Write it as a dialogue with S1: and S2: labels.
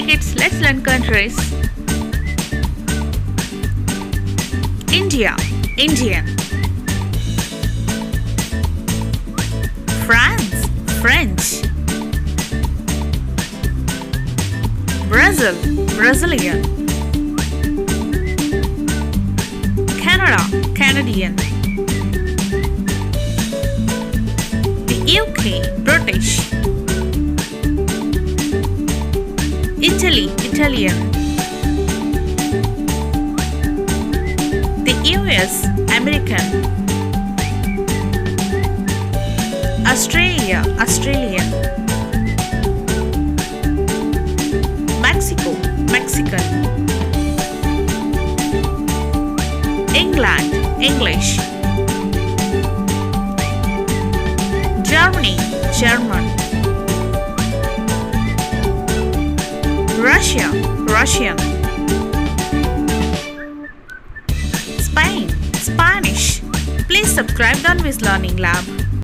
S1: kids, let's learn countries. India, Indian. France, French. Brazil, Brazilian. Canada, Canadian. The UK, British. Italy, Italian. The US, American. Australia, Australian. Mexico, Mexican. England, English. Germany, German. Russia, Russian. Spain, Spanish. Please subscribe to Learning Lab.